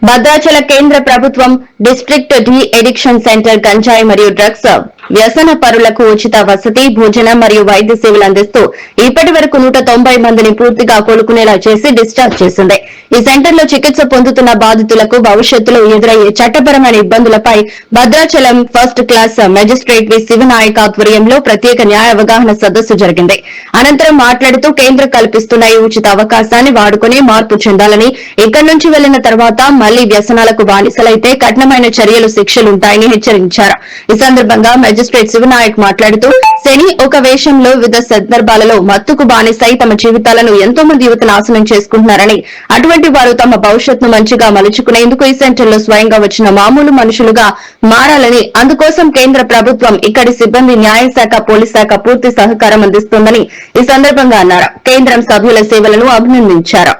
భద్రాచల కేంద్ర ప్రభుత్వం district D addiction centre గంజాయి మరియు డ్రగ్స్ వ్యసన పరులకు ఉచిత వసతి భోజనం మరియు వైద్య సేవలు అందిస్తూ ఇప్పటి వరకు 190 మందిని పూర్తిగా కోలుకునేలా చేసి డిశ్చార్జ్ చేసింది. ఈ సెంటర్లో చికిత్స పొందుతున్న బాధితులకు భవిష్యత్తులో ఎదురయ్యే చట్టపరమైన ఇబ్బందులపై భద్రాచలం ఫస్ట్ క్లాస్ మెజిస్ట్రేట్ వి శివనాయక్ ఆధ్వర్యంలో ప్రత్యేక న్యాయ అవగాహన సదస్సు జరిగింది. అనంతరం మాట్లాడుతూ కేంద్రం కల్పిస్తున్న ఈ ఉచిత అవకాశాన్ని వాడుకుని మార్పు చెందాలని, ఇక్కడి నుంచి వెళ్లిన తర్వాత మళ్లీ వ్యసనాలకు బానిసలైతే కఠినమైన చర్యలు శిక్షలుంటాయని హెచ్చరించారు. ఈ సందర్భంగా మెజిస్ట్రేట్ శివనాయక్ మాట్లాడుతూ శని ఒక వేషంలో వివిధ సందర్భాలలో మత్తుకు బానిసై తమ జీవితాలను ఎంతో మంది యువత నాశనం చేసుకుంటున్నారని, అటువంటి వారు తమ భవిష్యత్తును మంచిగా మలుచుకునేందుకు ఈ సెంటర్లో స్వయంగా వచ్చిన మామూలు మనుషులుగా మారాలని, అందుకోసం కేంద్ర ప్రభుత్వం ఇక్కడి సిబ్బంది న్యాయశాఖ పోలీస్ శాఖ పూర్తి సహకారం అందిస్తోందని ఈ సందర్భంగా అన్నారు. కేంద్రం సభ్యుల సేవలను అభినందించారు.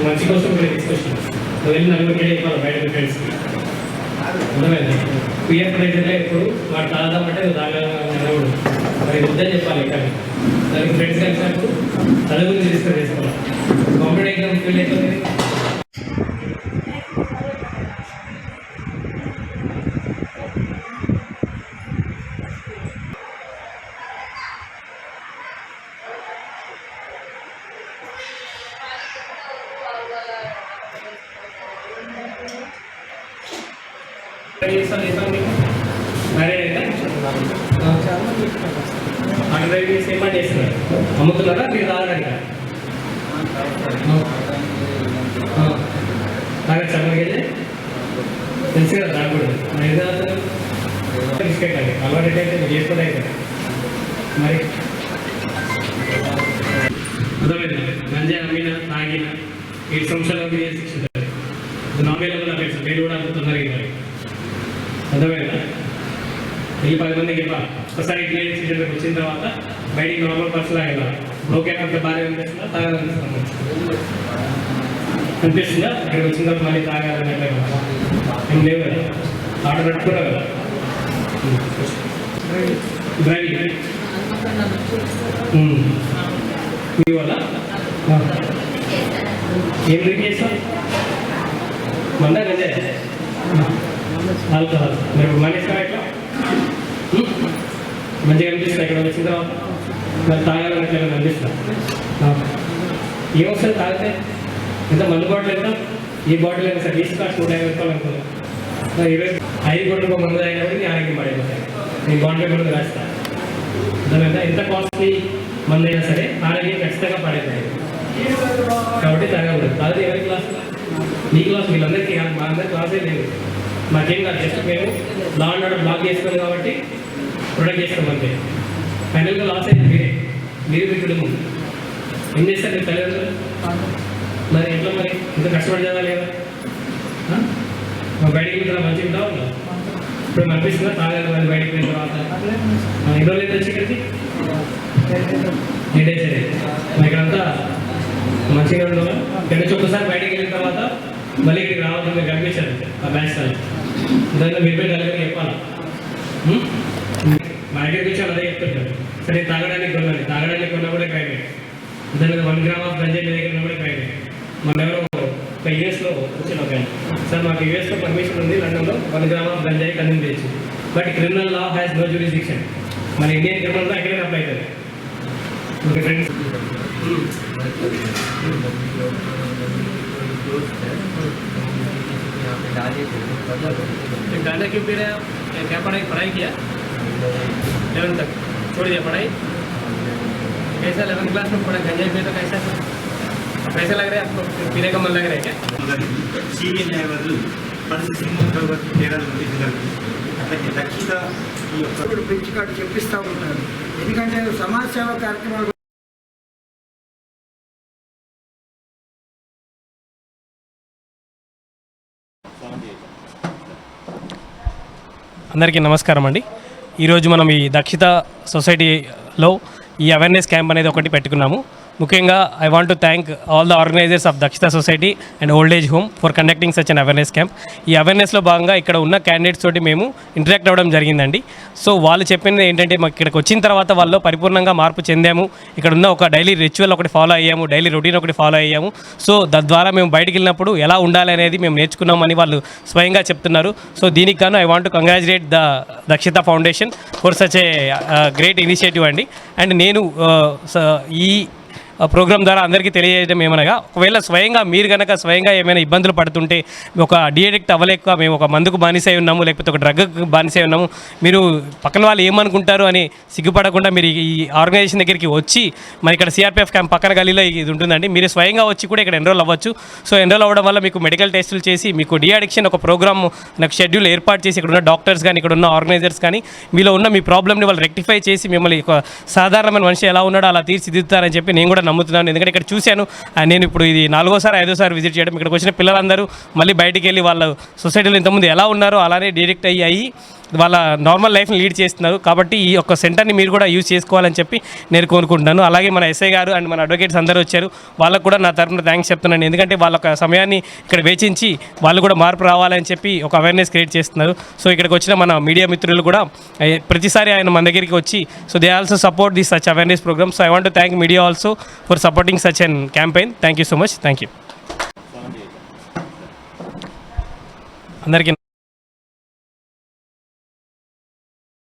మంచి కోసం కూడా డిస్కషన్ వెళ్ళి నలుగురికి చెప్పాలి బయట ఫ్రెండ్స్కి అర్థమైంది. పిఎఫ్ ప్రెజర్లో ఎప్పుడు వాడు తాగదామంటే తాగడు మరి వద్దని చెప్పాలి. కానీ దానికి ఫ్రెండ్స్ కలిసినప్పుడు చదువు గురించి డిస్కస్ చేసుకోవాలి. కాంపిటేటివ్ ఎగ్జామ్స్ ఫీల్ అవుతుంది. ఏమని చేస్తున్నారు అమ్ముతున్నారా మీరు తాగడానికి తాగచ్చు అమ్మకెళ్ళి తెలిసి కదా తాగకూడదు. మరి ఏదో బిస్కెట్ అండి అలవాటు అయితే మీరు చేసుకుంటే అయితే మరి అర్థమైంది. గంజాయి అమ్మినా తాగిన 7 సంవత్సరాలు శిక్ష నామేలో తెలుసు మీరు కూడా అమ్ముతున్నారు. మరి అర్థమైందా? ఈ 10 మందికి ఇవ్వాలి. ఒకసారి క్లియర్ సీజన్కి వచ్చిన తర్వాత బయటికి నార్మల్ పర్సన్ వెళ్ళాలి. ఓకే అంత బాగా అనిపిస్తుందా తాగాలనిపిస్తుందా అనిపిస్తుందా? ఇక్కడికి వచ్చిన తర్వాత మళ్ళీ తాగాలని ఏం లేవు కదా. ఆటో నడుపుకున్నావు కదా డ్రైవింగ్ మీ వల్ల ఏం డ్రింక్ చేస్తాం మందా గంజే ఆల్కహాల్ మీరు మానేస్తారా? ఎట్లా మంచిగా అనిపిస్తుంది ఇక్కడ వచ్చిన తర్వాత మరి తాగాలన్నట్లు అనిపిస్తుంది. ఏమొస్తుంది తాగితే ఎంత మందు బాటిల్ ఎంత ఈ బాటిల్ ఎంత సార్ ఈస్ట్ కాస్ట్ 150 రూపాయలు అనుకున్నాను. 5 కోట్ల మందు తాగినప్పుడు నీ ఆరోగ్యం పడైపోతాయి. నీ బాటిల్ కూడా రాస్తా దాని ఎంత కాస్ట్లీ మందు అయినా సరే ఆరోగ్యం ఖచ్చితంగా పడైపోయాయి. కాబట్టి తాగకూడదు. తాగితే ఎవరి క్లాస్ నీ క్లాస్ వీళ్ళందరికీ మా అందరి క్లాసే లేదు. మాకేం కాదు, జస్ట్ మేము లా అండ్ ఆర్డర్ బ్లాక్ చేస్తాం కాబట్టి ప్రొడక్ట్ చేస్తాం అంతే. ఫైనల్గా లాస్ అయితే మీరు మీ కుటుంబం ఏం చేస్తారు? మీరు తల్లిదండ్రులు మరి ఎట్లా మరి ఇంత కష్టపడి చదవాలి కదా. బయటికి వెళ్ళిన తర్వాత మంచిగా ఉంటావు కదా. ఇప్పుడు అనిపిస్తుందా తాగాలి మరి బయటికి వెళ్ళిన తర్వాత? ఎన్ని రోజులు అయితే వచ్చి ఇక్కడికి సరే ఇక్కడంతా మంచిగా ఉండవు. ఇక్కడ నుంచి ఒక్కసారి బయటికి వెళ్ళిన తర్వాత మళ్ళీ ఇక్కడికి రావాలని మీరు కనిపించారు ఆ బ్యాచ్ సార్. దాంట్లో మీరు కలిగి చెప్పాలి. మా దగ్గరికి వచ్చి అదే చెప్తుంటారు. సరే తాగడానికి కొన్నా కూడా క్రైమే. దాని 1 గ్రామ్ ఆఫ్ గంజాయి మీ దగ్గర కూడా క్రైమే. మన ఎవరో ఒక యూఎస్లో వచ్చిన ఒక సార్ మాకు యూఎస్లో పర్మిషన్ ఉంది లండన్లో 1 గ్రామ్ ఆఫ్ గంజాయి కన్జ్యూమ్ చేయొచ్చు. But criminal law has no jurisdiction. మన ఇండియన్ క్రిమినల్ లా ఎక్కడైనా అప్లై అవుతుంది. ఓకే ఫ్రెండ్స్ गाना क्यों पी रहे हैं? क्या पढ़ाई किया 11th तक छोड़ दिया पढ़ाई? कैसा 11th क्लास में पढ़ा गंजाई पे तो कैसा कैसा लग रहा है आपको? पीने का मन लग रहा है क्या? సీనియర్ న్యాయవాదులు పరిస్థితి తేడాలు అట్లా దక్షిత పెంచుకాటు చెప్పిస్తూ ఉంటారు. ఎందుకంటే సమాజ సేవ కార్యక్రమాలు అందరికీ నమస్కారం అండి. ఈరోజు మనం ఈ దక్షిత సొసైటీలో ఈ అవేర్నెస్ క్యాంప్ అనేది ఒకటి పెట్టుకున్నాము. ముఖ్యంగా I want to thank all the organisers of Dakshitha society and old age home for conducting such an awareness camp. ఈ అవేర్నెస్లో భాగంగా ఇక్కడ ఉన్న క్యాండిడేట్స్ తోటి మేము ఇంటరాక్ట్ అవ్వడం జరిగిందండి. సో వాళ్ళు చెప్పింది ఏంటంటే మాకు ఇక్కడికి వచ్చిన తర్వాత వాళ్ళు పరిపూర్ణంగా మార్పు చెందాము, ఇక్కడ ఉన్న ఒక డైలీ రిచువల్ ఒకటి ఫాలో అయ్యాము, డైలీ రొటీన్ ఒకటి ఫాలో అయ్యాము. సో తద్వారా మేము బయటికి వెళ్ళినప్పుడు ఎలా ఉండాలి అనేది మేము నేర్చుకున్నామని వాళ్ళు స్వయంగా చెప్తున్నారు. సో దీనికి గాను I want to congratulate the Dakshitha foundation for such a great initiative అండి. అండ్ నేను ఈ ప్రోగ్రామ్ ద్వారా అందరికీ తెలియజేయడం ఏమనగా, ఒకవేళ స్వయంగా మీరు కనుక స్వయంగా ఏమైనా ఇబ్బందులు పడుతుంటే, ఒక డీఎడిక్ట్ అవ్వలేక మేము ఒక మందుకు బానిసై ఉన్నాము, లేకపోతే ఒక డ్రగ్కు బానిసై ఉన్నాము, మీరు పక్కన వాళ్ళు ఏమనుకుంటారు అని సిగ్గుపడకుండా మీరు ఈ ఆర్గనైజేషన్ దగ్గరికి వచ్చి, మరి ఇక్కడ సిఆర్పిఎఫ్ క్యాంప్ పక్కన గలీలో ఇది ఉంటుందండి, మీరు స్వయంగా వచ్చి కూడా ఇక్కడ ఎన్రోల్ అవ్వచ్చు. సో ఎన్రోల్ అవ్వడం వల్ల మీకు మెడికల్ టెస్టులు చేసి మీకు డీఅడిక్షన్ ఒక ప్రోగ్రామ్ నాకు షెడ్యూల్ ఏర్పాటు చేసి ఇక్కడ ఉన్న డాక్టర్స్ కానీ ఇక్కడ ఉన్న ఆర్గనైజర్స్ కానీ మీలో ఉన్న మీ ప్రాబ్లమ్ని వాళ్ళు రెక్టిఫై చేసి మిమ్మల్ని ఒక సాధారణమైన మనిషి ఎలా ఉన్నాడో అలా తీర్చిదిద్దుతారని చెప్పి నేను కూడా నమ్ముతున్నాను. ఎందుకంటే ఇక్కడ చూశాను, నేను ఇప్పుడు ఇది 4వ 5వ విజిట్ చేయడం. ఇక్కడికి వచ్చిన పిల్లలందరూ మళ్ళీ బయటికి వెళ్ళి వాళ్ళ సొసైటీలో ఇంతకుముందు ఎలా ఉన్నారో అలానే డైరెక్ట్ అయ్యి వాళ్ళ నార్మల్ లైఫ్ని లీడ్ చేస్తున్నారు. కాబట్టి ఈ యొక్క సెంటర్ని మీరు కూడా యూజ్ చేసుకోవాలని చెప్పి నేను కోరుకుంటున్నాను. అలాగే మన ఎస్ఐ గారు అండ్ మన అడ్వకేట్స్ అందరూ వచ్చారు, వాళ్ళకు కూడా నా తరఫున థ్యాంక్స్ చెప్తున్నాను. ఎందుకంటే వాళ్ళ ఒక సమయాన్ని ఇక్కడ వేచించి వాళ్ళు కూడా మార్పు రావాలని చెప్పి ఒక అవేర్నెస్ క్రియేట్ చేస్తున్నారు. సో ఇక్కడికి వచ్చిన మన మీడియా మిత్రులు కూడా ప్రతిసారి ఆయన మన దగ్గరికి వచ్చి so they also support this such awareness program. So I want to thank media also for supporting such an campaign. Thank you so much. Thank you అందరికీ.